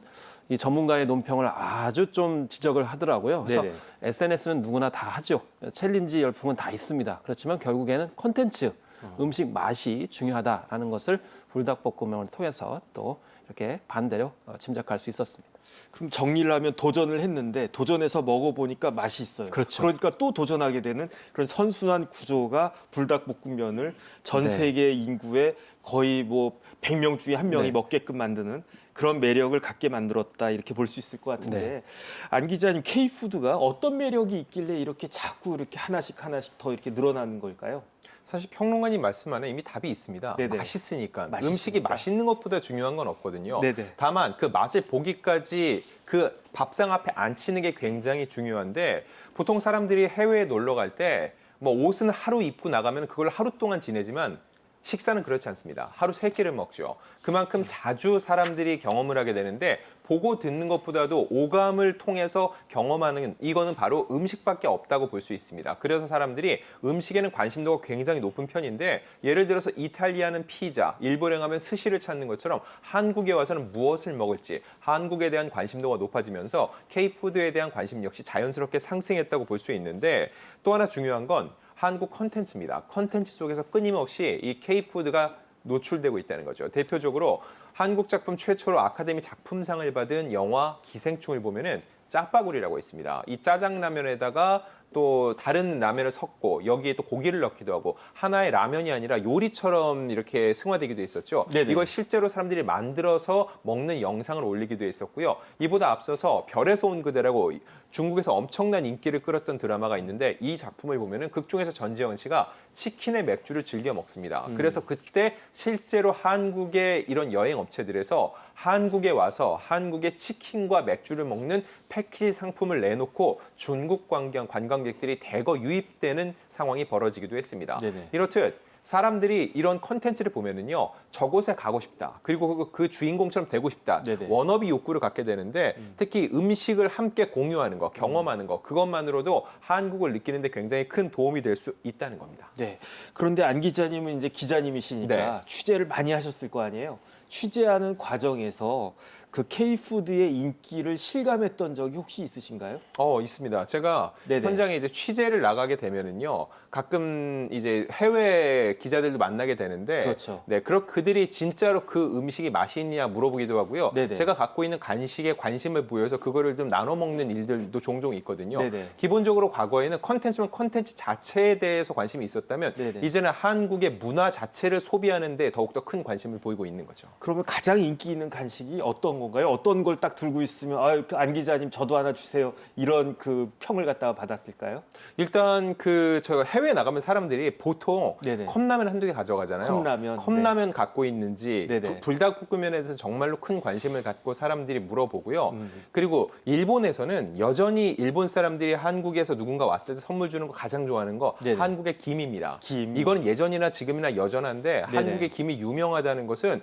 이 전문가의 논평을 아주 좀 지적을 하더라고요. 그래서 네네. SNS는 누구나 다 하죠. 챌린지 열풍은 다 있습니다. 그렇지만 결국에는 콘텐츠, 음식 맛이 중요하다라는 것을 불닭볶음면을 통해서 또 이렇게 반대로 짐작할 수 있었습니다. 그럼 정리를 하면 도전을 했는데 도전해서 먹어보니까 맛이 있어요. 그렇죠. 그러니까 또 도전하게 되는 그런 선순환 구조가 불닭볶음면을 전 네. 세계 인구의 거의 뭐 100명 중에 1명이 네. 먹게끔 만드는 그런 매력을 갖게 만들었다 이렇게 볼 수 있을 것 같은데 네. 안 기자님 K푸드가 어떤 매력이 있길래 이렇게 자꾸 이렇게 하나씩 더 이렇게 늘어나는 걸까요? 사실 평론가님 말씀 안에 이미 답이 있습니다. 네네. 맛있으니까. 맛있으니까. 음식이 맛있는 것보다 중요한 건 없거든요. 네네. 다만 그 맛을 보기까지 그 밥상 앞에 앉히는 게 굉장히 중요한데 보통 사람들이 해외에 놀러 갈 때 뭐 옷은 하루 입고 나가면 그걸 하루 동안 지내지만 식사는 그렇지 않습니다. 하루 3끼를 먹죠. 그만큼 자주 사람들이 경험을 하게 되는데 보고 듣는 것보다도 오감을 통해서 경험하는 이거는 바로 음식밖에 없다고 볼 수 있습니다. 그래서 사람들이 음식에는 관심도가 굉장히 높은 편인데 예를 들어서 이탈리아는 피자, 일본에 가면 스시를 찾는 것처럼 한국에 와서는 무엇을 먹을지 한국에 대한 관심도가 높아지면서 K푸드에 대한 관심 역시 자연스럽게 상승했다고 볼 수 있는데 또 하나 중요한 건 한국 컨텐츠입니다. 컨텐츠 속에서 끊임없이 이 K푸드가 노출되고 있다는 거죠. 대표적으로 한국 작품 최초로 아카데미 작품상을 받은 영화 기생충을 보면은 짜파구리라고 있습니다. 이 짜장라면에다가 또 다른 라면을 섞고 여기에 또 고기를 넣기도 하고 하나의 라면이 아니라 요리처럼 이렇게 승화되기도 했었죠. 네네. 이걸 실제로 사람들이 만들어서 먹는 영상을 올리기도 했었고요. 이보다 앞서서 별에서 온 그대라고 중국에서 엄청난 인기를 끌었던 드라마가 있는데 이 작품을 보면은 극 중에서 전지현 씨가 치킨에 맥주를 즐겨 먹습니다. 그래서 그때 실제로 한국의 이런 여행 업체들에서 한국에 와서 한국의 치킨과 맥주를 먹는 패키지 상품을 내놓고 중국 관광객들이 대거 유입되는 상황이 벌어지기도 했습니다. 네네. 이렇듯 사람들이 이런 컨텐츠를 보면은요, 저곳에 가고 싶다. 그리고 그 주인공처럼 되고 싶다. 네네. 워너비 욕구를 갖게 되는데 특히 음식을 함께 공유하는 거, 경험하는 거, 그것만으로도 한국을 느끼는데 굉장히 큰 도움이 될 수 있다는 겁니다. 네. 그런데 안 기자님은 이제 기자님이시니까 네. 취재를 많이 하셨을 거 아니에요. 취재하는 과정에서 그 K푸드의 인기를 실감했던 적이 혹시 있으신가요? 있습니다. 제가 네네. 현장에 이제 취재를 나가게 되면은요, 가끔 이제 해외 기자들도 만나게 되는데, 그렇죠. 네, 그들이 진짜로 그 음식이 맛있냐 물어보기도 하고요. 네네. 제가 갖고 있는 간식에 관심을 보여서 그거를 좀 나눠 먹는 일들도 종종 있거든요. 네네. 기본적으로 과거에는 컨텐츠면 컨텐츠 자체에 대해서 관심이 있었다면, 네네. 이제는 한국의 문화 자체를 소비하는데 더욱더 큰 관심을 보이고 있는 거죠. 그러면 가장 인기 있는 간식이 어떤 건가요? 어떤 걸 딱 들고 있으면 안 기자님 저도 하나 주세요. 이런 그 평을 갖다가 받았을까요? 일단 저 해외 나가면 사람들이 보통 네네. 컵라면 한두 개 가져가잖아요. 컵라면, 컵라면 갖고 있는지 네네. 불닭볶음면에 대해서 정말로 큰 관심을 갖고 사람들이 물어보고요. 그리고 일본에서는 여전히 일본 사람들이 한국에서 누군가 왔을 때 선물 주는 거 가장 좋아하는 거 네네. 한국의 김입니다. 김. 이거는 예전이나 지금이나 여전한데 네네. 한국의 김이 유명하다는 것은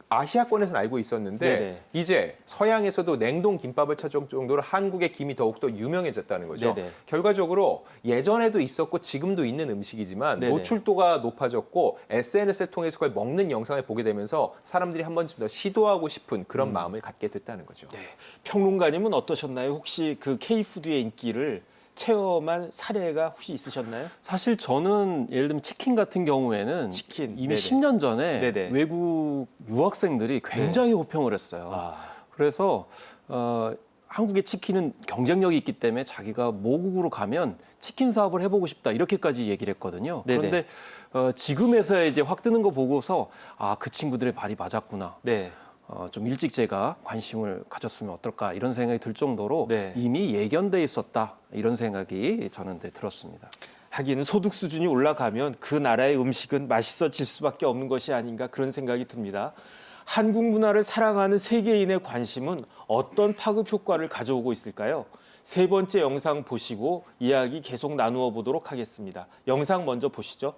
아시아권에서는 알고 있었는데 네네. 이제 서양에서도 냉동 김밥을 찾을 정도로 한국의 김이 더욱더 유명해졌다는 거죠. 네네. 결과적으로 예전에도 있었고 지금도 있는 음식이지만 네네. 노출도가 높아졌고 SNS를 통해서 그걸 먹는 영상을 보게 되면서 사람들이 한 번쯤 더 시도하고 싶은 그런 마음을 갖게 됐다는 거죠. 네. 평론가님은 어떠셨나요? 혹시 그 K푸드의 인기를 체험한 사례가 혹시 있으셨나요? 사실 저는 예를 들면 치킨 같은 경우에는 치킨, 이미 네네. 10년 전에 네네. 외국 유학생들이 굉장히 호평을 했어요. 아. 그래서 한국의 치킨은 경쟁력이 있기 때문에 자기가 모국으로 가면 치킨 사업을 해보고 싶다 이렇게까지 얘기를 했거든요. 네네. 그런데 지금에서야 이제 확 뜨는 거 보고서 그 친구들의 말이 맞았구나. 네. 좀 일찍 제가 관심을 가졌으면 어떨까 이런 생각이 들 정도로 네. 이미 예견돼 있었다 이런 생각이 저는 들었습니다. 하긴 소득 수준이 올라가면 그 나라의 음식은 맛있어질 수밖에 없는 것이 아닌가 그런 생각이 듭니다. 한국 문화를 사랑하는 세계인의 관심은 어떤 파급 효과를 가져오고 있을까요? 세 번째 영상 보시고 이야기 계속 나누어 보도록 하겠습니다. 영상 먼저 보시죠.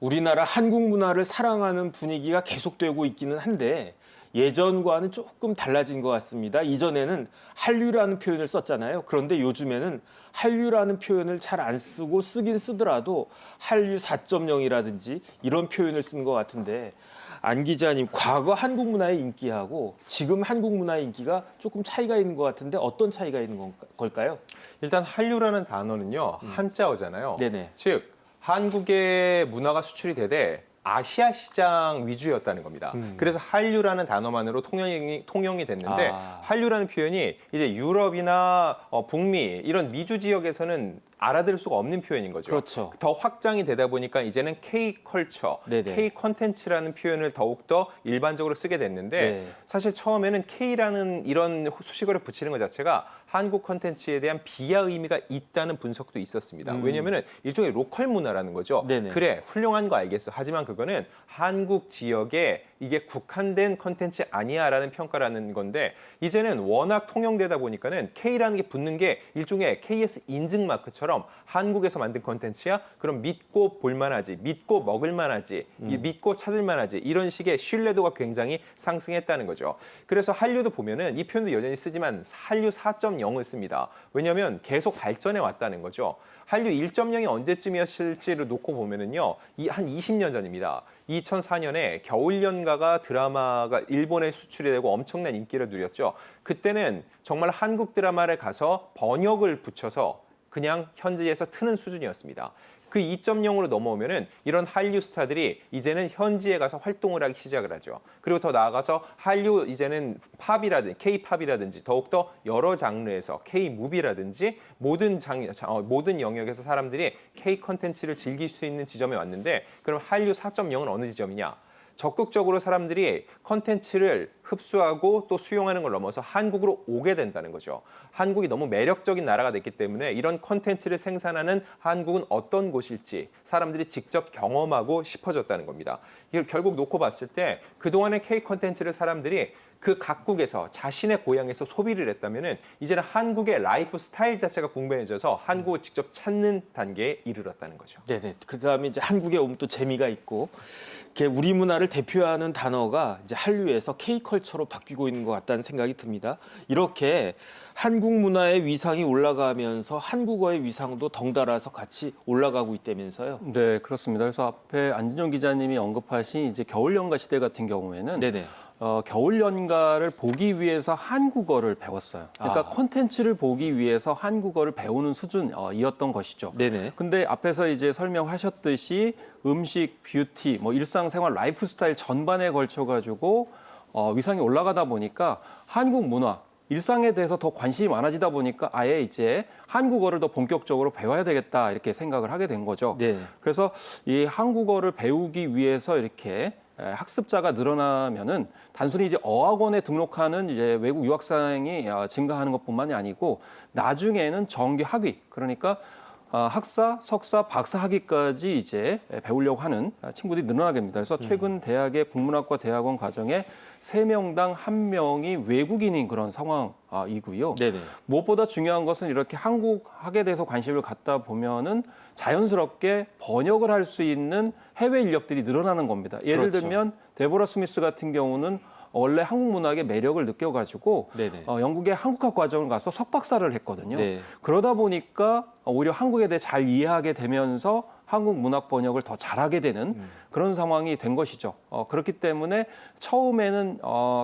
우리나라 한국 문화를 사랑하는 분위기가 계속되고 있기는 한데 예전과는 조금 달라진 것 같습니다. 이전에는 한류라는 표현을 썼잖아요. 그런데 요즘에는 한류라는 표현을 잘 안 쓰고 쓰긴 쓰더라도 한류 4.0이라든지 이런 표현을 쓰는 것 같은데 안 기자님, 과거 한국 문화의 인기하고 지금 한국 문화의 인기가 조금 차이가 있는 것 같은데 어떤 차이가 있는 걸까요? 일단 한류라는 단어는요, 한자어잖아요. 네네. 즉 한국의 문화가 수출이 되되 아시아 시장 위주였다는 겁니다. 그래서 한류라는 단어만으로 통용이 됐는데 한류라는 표현이 이제 유럽이나 북미 이런 미주 지역에서는 알아들을 수가 없는 표현인 거죠. 그렇죠. 더 확장이 되다 보니까 이제는 K-컬처, 네네. K-컨텐츠라는 표현을 더욱더 일반적으로 쓰게 됐는데 네. 사실 처음에는 K라는 이런 수식어를 붙이는 것 자체가 한국 콘텐츠에 대한 비하 의미가 있다는 분석도 있었습니다. 왜냐하면 일종의 로컬 문화라는 거죠. 네네. 그래, 훌륭한 거 알겠어. 하지만 그거는 한국 지역에 이게 국한된 콘텐츠 아니야라는 평가라는 건데 이제는 워낙 통용되다 보니까는 K라는 게 붙는 게 일종의 KS 인증 마크처럼 한국에서 만든 콘텐츠야? 그럼 믿고 볼만하지, 믿고 먹을만하지, 믿고 찾을만하지 이런 식의 신뢰도가 굉장히 상승했다는 거죠. 그래서 한류도 보면은 이 표현도 여전히 쓰지만 한류 4.0을 씁니다. 왜냐하면 계속 발전해 왔다는 거죠. 한류 1.0이 언제쯤이었을지를 놓고 보면은요, 한 20년 전입니다. 2004년에 겨울연가가 드라마가 일본에 수출이 되고 엄청난 인기를 누렸죠. 그때는 정말 한국 드라마를 가서 번역을 붙여서 그냥 현지에서 트는 수준이었습니다. 그 2.0으로 넘어오면은 이런 한류 스타들이 이제는 현지에 가서 활동을 하기 시작을 하죠. 그리고 더 나아가서 한류 이제는 팝이라든지 K-팝이라든지 더욱더 여러 장르에서 K-무비라든지 모든 영역에서 사람들이 K 콘텐츠를 즐길 수 있는 지점에 왔는데 그럼 한류 4.0은 어느 지점이냐? 적극적으로 사람들이 컨텐츠를 흡수하고 또 수용하는 걸 넘어서 한국으로 오게 된다는 거죠. 한국이 너무 매력적인 나라가 됐기 때문에 이런 컨텐츠를 생산하는 한국은 어떤 곳일지 사람들이 직접 경험하고 싶어졌다는 겁니다. 이걸 결국 놓고 봤을 때 그동안의 K 컨텐츠를 사람들이 그 각국에서 자신의 고향에서 소비를 했다면은 이제는 한국의 라이프 스타일 자체가 궁금해져서 한국을 직접 찾는 단계에 이르렀다는 거죠. 네네. 그다음에 이제 한국에 오면 또 재미가 있고, 이렇게 우리 문화를 대표하는 단어가 이제 한류에서 K컬처로 바뀌고 있는 것 같다는 생각이 듭니다. 이렇게 한국 문화의 위상이 올라가면서 한국어의 위상도 덩달아서 같이 올라가고 있다면서요. 네, 그렇습니다. 그래서 앞에 안진영 기자님이 언급하신 이제 겨울연가 시대 같은 경우에는 네네. 겨울연가를 보기 위해서 한국어를 배웠어요. 그러니까 콘텐츠를 보기 위해서 한국어를 배우는 수준이었던 것이죠. 네네. 근데 앞에서 이제 설명하셨듯이 음식, 뷰티, 뭐 일상생활, 라이프스타일 전반에 걸쳐가지고 위상이 올라가다 보니까 한국 문화, 일상에 대해서 더 관심이 많아지다 보니까 아예 이제 한국어를 더 본격적으로 배워야 되겠다 이렇게 생각을 하게 된 거죠. 네. 그래서 이 한국어를 배우기 위해서 이렇게 학습자가 늘어나면은 단순히 이제 어학원에 등록하는 이제 외국 유학생이 증가하는 것뿐만이 아니고 나중에는 정규 학위, 그러니까 학사, 석사, 박사 학위까지 이제 배우려고 하는 친구들이 늘어나게 됩니다. 그래서 최근 대학의 국문학과 대학원 과정에 3명당 1명이 외국인인 그런 상황이고요. 네네. 무엇보다 중요한 것은 이렇게 한국학에 대해서 관심을 갖다 보면은 자연스럽게 번역을 할 수 있는 해외 인력들이 늘어나는 겁니다. 예를 그렇죠. 들면 데보라 스미스 같은 경우는 원래 한국 문학의 매력을 느껴가지고 네네. 영국의 한국학 과정을 가서 석박사를 했거든요. 네. 그러다 보니까 오히려 한국에 대해 잘 이해하게 되면서 한국 문학 번역을 더 잘하게 되는 그런 상황이 된 것이죠. 그렇기 때문에 처음에는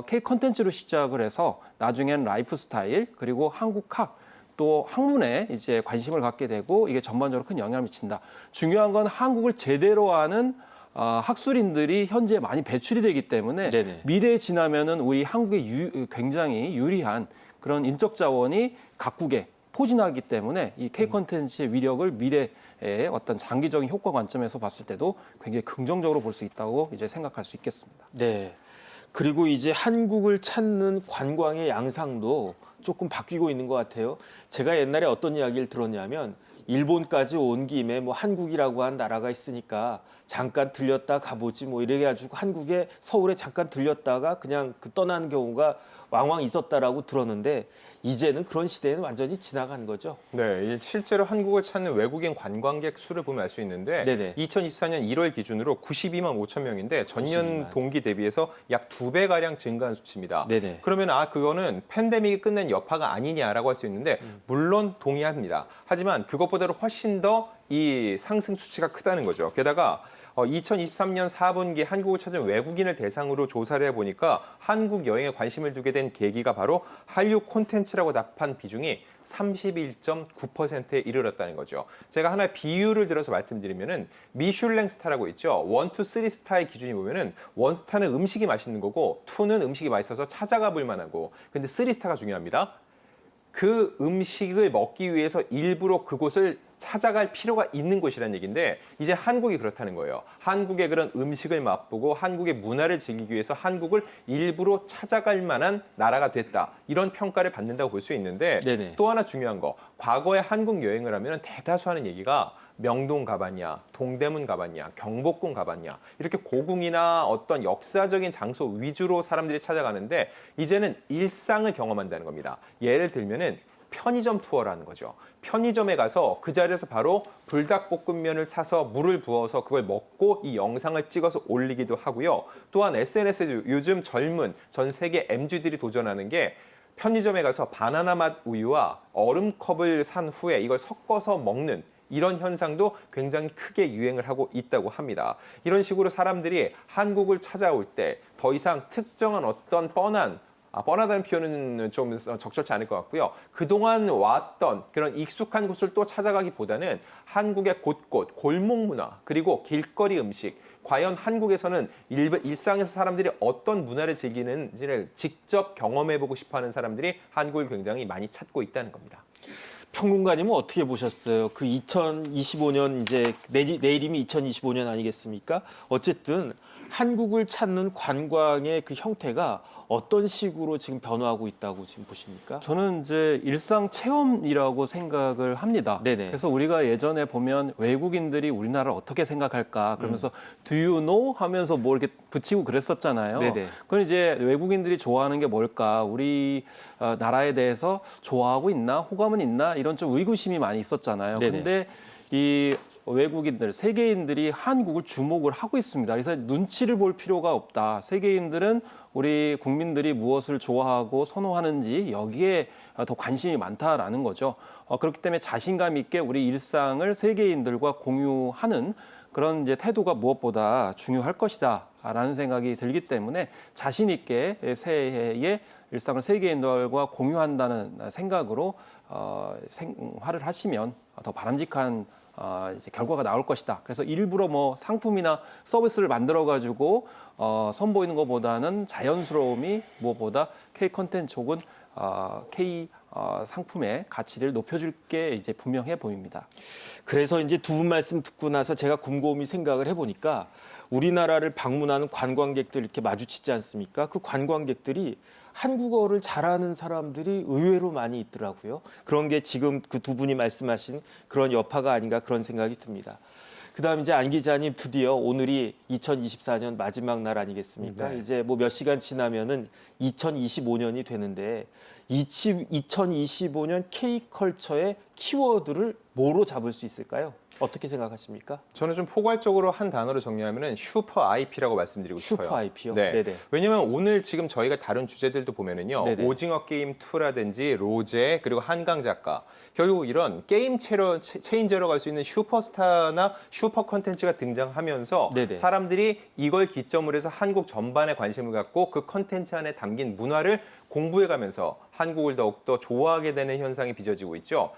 K 컨텐츠로 시작을 해서 나중에는 라이프 스타일 그리고 한국학 또 학문에 이제 관심을 갖게 되고 이게 전반적으로 큰 영향을 미친다. 중요한 건 한국을 제대로 아는 학술인들이 현재 많이 배출이 되기 때문에 네네. 미래에 지나면은 우리 한국에 굉장히 유리한 그런 인적 자원이 각국에 포진하기 때문에 이 K 콘텐츠의 위력을 미래의 어떤 장기적인 효과 관점에서 봤을 때도 굉장히 긍정적으로 볼 수 있다고 이제 생각할 수 있겠습니다. 네. 그리고 이제 한국을 찾는 관광의 양상도 조금 바뀌고 있는 것 같아요. 제가 옛날에 어떤 이야기를 들었냐면 일본까지 온 김에 뭐 한국이라고 한 나라가 있으니까 잠깐 들렸다 가보지 뭐 이래 가지고 한국에 서울에 잠깐 들렸다가 그냥 떠나는 경우가 왕왕 있었다라고 들었는데 이제는 그런 시대는 완전히 지나간 거죠. 네, 실제로 한국을 찾는 외국인 관광객 수를 보면 알 수 있는데 네네. 2024년 1월 기준으로 92만 5천 명인데 전년 92만. 동기 대비해서 약 2배가량 증가한 수치입니다. 네네. 그러면 그거는 팬데믹이 끝낸 여파가 아니냐라고 할 수 있는데 물론 동의합니다. 하지만 그것보다도 훨씬 더 이 상승 수치가 크다는 거죠. 게다가 2023년 4분기 한국을 찾은 외국인을 대상으로 조사를 해보니까 한국 여행에 관심을 두게 된 계기가 바로 한류 콘텐츠라고 답한 비중이 31.9%에 이르렀다는 거죠. 제가 하나의 비유를 들어서 말씀드리면은 미슐랭 스타라고 있죠. 1, 2, 3 스타의 기준이 보면은 1 스타는 음식이 맛있는 거고 2는 음식이 맛있어서 찾아가 볼 만하고 근데 3 스타가 중요합니다. 그 음식을 먹기 위해서 일부러 그곳을 찾아갈 필요가 있는 곳이라는 얘기인데 이제 한국이 그렇다는 거예요. 한국의 그런 음식을 맛보고 한국의 문화를 즐기기 위해서 한국을 일부러 찾아갈 만한 나라가 됐다. 이런 평가를 받는다고 볼 수 있는데 네네. 또 하나 중요한 거. 과거에 한국 여행을 하면 대다수 하는 얘기가 명동 가봤냐, 동대문 가봤냐, 경복궁 가봤냐 이렇게 고궁이나 어떤 역사적인 장소 위주로 사람들이 찾아가는데 이제는 일상을 경험한다는 겁니다. 예를 들면은 편의점 투어라는 거죠. 편의점에 가서 그 자리에서 바로 불닭볶음면을 사서 물을 부어서 그걸 먹고 이 영상을 찍어서 올리기도 하고요. 또한 SNS에 요즘 젊은 전 세계 MZ들이 도전하는 게 편의점에 가서 바나나 맛 우유와 얼음컵을 산 후에 이걸 섞어서 먹는 이런 현상도 굉장히 크게 유행을 하고 있다고 합니다. 이런 식으로 사람들이 한국을 찾아올 때 더 이상 특정한 어떤 뻔하다는 표현은 좀 적절치 않을 것 같고요. 그동안 왔던 그런 익숙한 곳을 또 찾아가기보다는 한국의 곳곳, 골목 문화, 그리고 길거리 음식, 과연 한국에서는 일상에서 사람들이 어떤 문화를 즐기는지를 직접 경험해보고 싶어하는 사람들이 한국을 굉장히 많이 찾고 있다는 겁니다. 평론가님은 어떻게 보셨어요? 그 2025년 이제 내일이면 2025년 아니겠습니까? 어쨌든 한국을 찾는 관광의 그 형태가 어떤 식으로 지금 변화하고 있다고 지금 보십니까? 저는 이제 일상 체험이라고 생각을 합니다. 네네. 그래서 우리가 예전에 보면 외국인들이 우리나라를 어떻게 생각할까 그러면서 Do you know? 하면서 뭐 이렇게 붙이고 그랬었잖아요. 네네. 그건 이제 외국인들이 좋아하는 게 뭘까? 우리 나라에 대해서 좋아하고 있나? 호감은 있나? 이런 좀 의구심이 많이 있었잖아요. 네네. 근데 이 외국인들, 세계인들이 한국을 주목을 하고 있습니다. 그래서 눈치를 볼 필요가 없다. 세계인들은 우리 국민들이 무엇을 좋아하고 선호하는지 여기에 더 관심이 많다라는 거죠. 그렇기 때문에 자신감 있게 우리 일상을 세계인들과 공유하는 그런 이제 태도가 무엇보다 중요할 것이다라는 생각이 들기 때문에 자신 있게 새해에 일상을 세계인들과 공유한다는 생각으로 생활을 하시면 더 바람직한 이제 결과가 나올 것이다. 그래서 일부러 뭐 상품이나 서비스를 만들어 가지고 선보이는 것보다는 자연스러움이 무엇보다 K 컨텐츠 혹은 K 상품의 가치를 높여줄 게 이제 분명해 보입니다. 그래서 이제 두 분 말씀 듣고 나서 제가 곰곰이 생각을 해보니까 우리나라를 방문하는 관광객들 이렇게 마주치지 않습니까? 그 관광객들이 한국어를 잘하는 사람들이 의외로 많이 있더라고요. 그런 게 지금 그 두 분이 말씀하신 그런 여파가 아닌가 그런 생각이 듭니다. 그다음 이제 안 기자님 드디어 오늘이 2024년 마지막 날 아니겠습니까? 네. 이제 뭐 몇 시간 지나면은 2025년이 되는데 2025년 K컬처의 키워드를 뭐로 잡을 수 있을까요? 어떻게 생각하십니까? 저는 좀 포괄적으로 한 단어로 정리하면은 슈퍼 IP라고 말씀드리고 싶어요. 슈퍼 IP요? 네. 네네. 왜냐면 오늘 지금 저희가 다룬 주제들도 보면은요. 네네. 오징어 게임 2라든지 로제 그리고 한강 작가 결국 이런 게임 체인저로 갈 수 있는 슈퍼스타나 슈퍼 컨텐츠가 등장하면서 네네. 사람들이 이걸 기점으로 해서 한국 전반에 관심을 갖고 그 컨텐츠 안에 담긴 문화를 공부해가면서 한국을 더욱더 좋아하게 되는 현상이 빚어지고 있죠.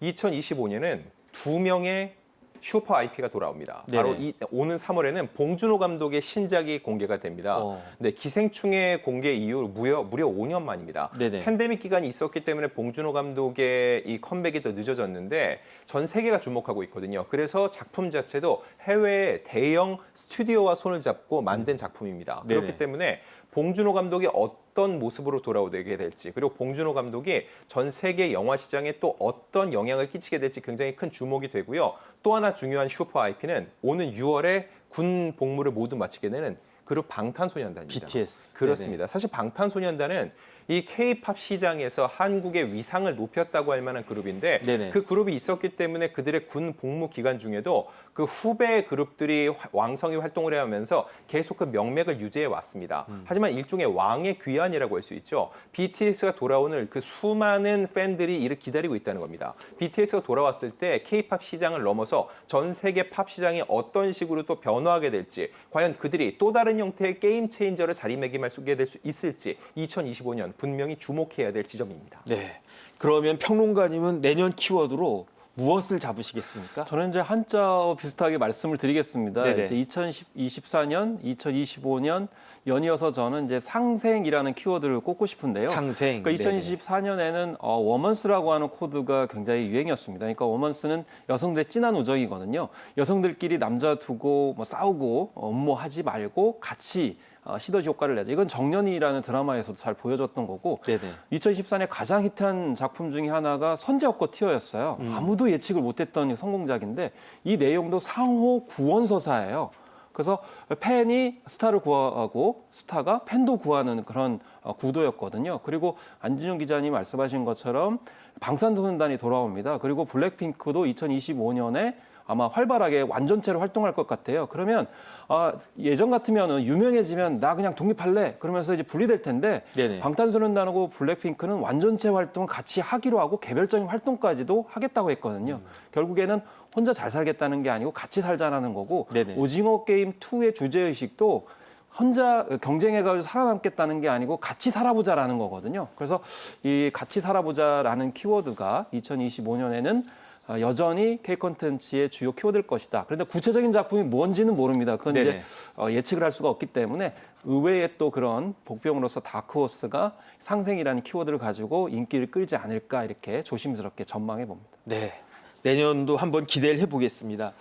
2025년은 2명의 슈퍼 IP가 돌아옵니다. 바로 네네. 오는 3월에는 봉준호 감독의 신작이 공개가 됩니다. 네, 기생충의 공개 이후 무려 5년 만입니다. 네네. 팬데믹 기간이 있었기 때문에 봉준호 감독의 이 컴백이 더 늦어졌는데 전 세계가 주목하고 있거든요. 그래서 작품 자체도 해외 대형 스튜디오와 손을 잡고 만든 작품입니다. 네네. 그렇기 때문에 봉준호 감독이 어떤 모습으로 돌아오게 될지 그리고 봉준호 감독이 전 세계 영화 시장에 또 어떤 영향을 끼치게 될지 굉장히 큰 주목이 되고요. 또 하나 중요한 슈퍼 IP는 오는 6월에 군 복무를 모두 마치게 되는 그룹 방탄소년단입니다. BTS. 그렇습니다. 사실 방탄소년단은 이 K-팝 시장에서 한국의 위상을 높였다고 할 만한 그룹인데 네네. 그 그룹이 있었기 때문에 그들의 군 복무 기간 중에도 그 후배 그룹들이 왕성히 활동을 해오면서 계속 그 명맥을 유지해 왔습니다. 하지만 일종의 왕의 귀환이라고 할 수 있죠. BTS가 돌아오는 그 수많은 팬들이 이를 기다리고 있다는 겁니다. BTS가 돌아왔을 때 K-팝 시장을 넘어서 전 세계 팝 시장이 어떤 식으로 또 변화하게 될지 과연 그들이 또 다른 형태의 게임 체인저를 자리매김하게 될 수 있을지 2025년 분명히 주목해야 될 지점입니다. 네. 그러면 평론가님은 내년 키워드로 무엇을 잡으시겠습니까? 저는 이제 한자어 비슷하게 말씀을 드리겠습니다. 네네. 이제 2024년, 2025년 연이어서 저는 이제 상생이라는 키워드를 꼽고 싶은데요. 상생. 그러니까 네네. 2024년에는 워먼스라고 하는 코드가 굉장히 유행이었습니다. 그러니까 워먼스는 여성들의 진한 우정이거든요. 여성들끼리 남자 두고 뭐 싸우고 음모하지 말고 같이 시너지 효과를 내자. 이건 정년이라는 드라마에서도 잘 보여줬던 거고 네네. 2024년에 가장 히트한 작품 중에 하나가 선제업고 티어였어요. 아무도 예측을 못했던 성공작인데 이 내용도 상호 구원서사예요. 그래서 팬이 스타를 구하고 스타가 팬도 구하는 그런 구도였거든요. 그리고 안진용 기자님 말씀하신 것처럼 방탄소년단이 돌아옵니다. 그리고 블랙핑크도 2025년에 아마 활발하게 완전체로 활동할 것 같아요. 그러면 예전 같으면 유명해지면 나 그냥 독립할래 그러면서 이제 분리될 텐데 네네. 방탄소년단하고 블랙핑크는 완전체 활동을 같이 하기로 하고 개별적인 활동까지도 하겠다고 했거든요. 결국에는 혼자 잘 살겠다는 게 아니고 같이 살자라는 거고 네네. 오징어 게임 2의 주제의식도 혼자 경쟁해가지고 살아남겠다는 게 아니고 같이 살아보자라는 거거든요. 그래서 이 같이 살아보자라는 키워드가 2025년에는 여전히 K 콘텐츠의 주요 키워드일 것이다. 그런데 구체적인 작품이 뭔지는 모릅니다. 그건 네네. 이제 예측을 할 수가 없기 때문에 의외의 또 그런 복병으로서 다크호스가 상생이라는 키워드를 가지고 인기를 끌지 않을까 이렇게 조심스럽게 전망해 봅니다. 네. 내년도 한번 기대를 해보겠습니다.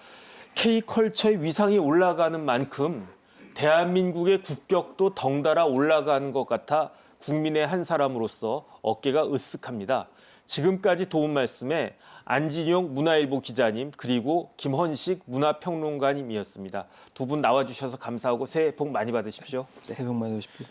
K컬처의 위상이 올라가는 만큼 대한민국의 국격도 덩달아 올라가는 것 같아 국민의 한 사람으로서 어깨가 으쓱합니다. 지금까지 도움 말씀에 안진용 문화일보 기자님 그리고 김헌식 문화평론가님이었습니다. 두 분 나와주셔서 감사하고 새해 복 많이 받으십시오. 새해 복 많이 받으십시오.